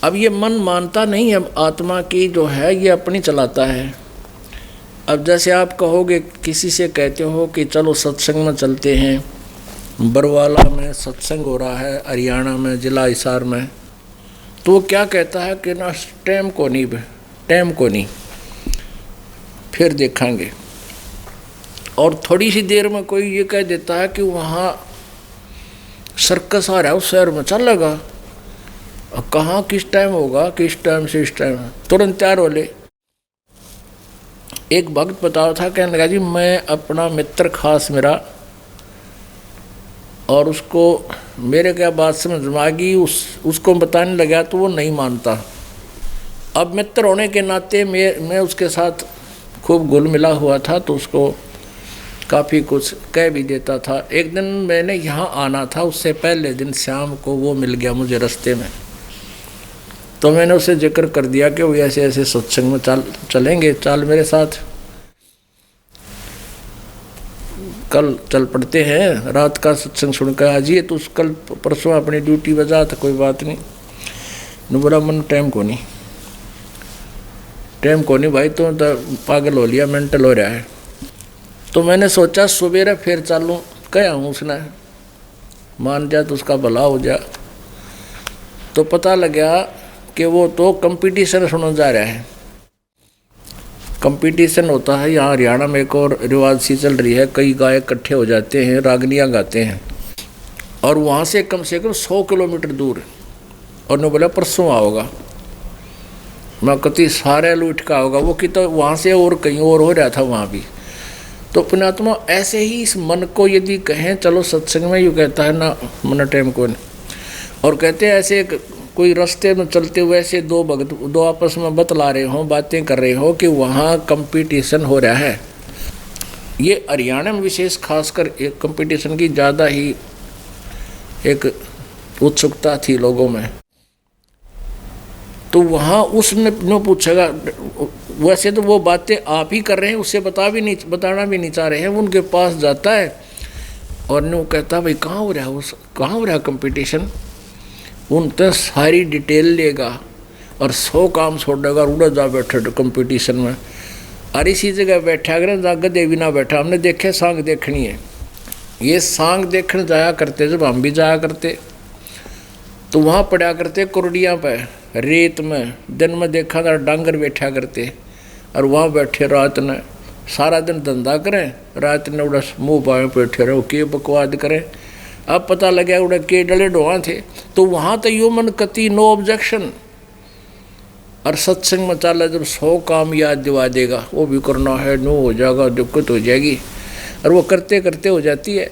अब ये मन मानता नहीं है, आत्मा की जो है ये अपनी चलाता है। अब जैसे आप कहोगे, किसी से कहते हो कि चलो सत्संग में चलते हैं, बरवाला में सत्संग हो रहा है, हरियाणा में, जिला हिसार में, तो वो क्या कहता है कि ना टाइम को नहीं, फिर देखेंगे। और थोड़ी सी देर में कोई ये कह देता है कि वहाँ सर्कस आ रहा है उस शहर में, चलेगा। कहाँ किस टाइम होगा, किस टाइम से इस टाइम, तुरंत तैयार हो ले। एक भक्त बताया था, कहने लगा जी मैं अपना मित्र खास मेरा, और उसको मेरे क्या बात समझ में आ गई, उसको बताने लगा तो वो नहीं मानता। अब मित्र होने के नाते मैं उसके साथ खूब घुल मिला हुआ था, तो उसको काफ़ी कुछ कह भी देता था। एक दिन मैंने यहाँ आना था, उससे पहले दिन शाम को वो मिल गया मुझे रास्ते में, तो मैंने उसे जिक्र कर दिया कि वो ऐसे ऐसे सत्संग में चलेंगे, चाल मेरे साथ, कल चल पड़ते हैं, रात का सत्संग सुनकर आ जाइए। तो उस कल परसों अपनी ड्यूटी बजा था, कोई बात नहीं। न बोला मन टाइम को नहीं भाई, तो पागल हो लिया, मेंटल हो रहा है। तो मैंने सोचा सवेरे फिर चालूँ, कहा हूँ उसने, मान जा तो उसका भला हो जा। तो पता लगा कि वो तो कंपटीशन सुनने जा रहा है। कंपटीशन होता है यहाँ हरियाणा में, एक और रिवाज सी चल रही है, कई गायक इकट्ठे हो जाते हैं, रागनियाँ गाते हैं, और वहाँ से कम 100 किलोमीटर दूर। और ने बोला परसों आओगा, मैं कति सारे लूट का होगा वो कि, तो वहाँ से और कहीं और हो रहा था वहाँ भी। तो पुण्यात्मा ऐसे ही इस मन को यदि कहें चलो सत्संग में, यूँ कहता है ना मन टाइम को नहीं। और कहते हैं ऐसे कोई रास्ते में चलते हुए ऐसे दो भक्त दो आपस में बतला रहे हो, बातें कर रहे हो कि वहाँ कंपटीशन हो रहा है। ये हरियाणा में विशेष खासकर एक कंपटीशन की ज़्यादा ही एक उत्सुकता थी लोगों में। तो वहाँ उसने पूछेगा, वैसे तो वो बातें आप ही कर रहे हैं, उससे बताना भी नहीं चाह रहे हैं, वो उनके पास जाता है और नो कहता भाई कहाँ हो रहा है कंपटीशन। उन तो सारी डिटेल लेगा और 100 काम छोड़ देगा, उड़ा जा बैठे कंपटीशन में। और इसी जगह बैठा अगर जाग देवी ना बैठा, हमने देखे सांग देखनी है, ये सांग देखने जाया करते, जब हम भी जाया करते तो वहाँ पड़ा करते कुरडियाँ पे रेत में, दिन में देखा था डांगर बैठा करते, और वहाँ बैठे रात ने सारा दिन धंधा करें, रात ने उड़ा मुँह पाए बैठे रहो, के बकवाद करें। अब पता लगा उड़ा के डले डोहा थे। तो वहाँ तो यो मन कति नो ऑब्जेक्शन। और सत्संग में चाला जब 100 काम याद दिवा देगा, वो भी करना है, नो हो जाएगा, दिक्कत हो जाएगी, और वो करते करते हो जाती है।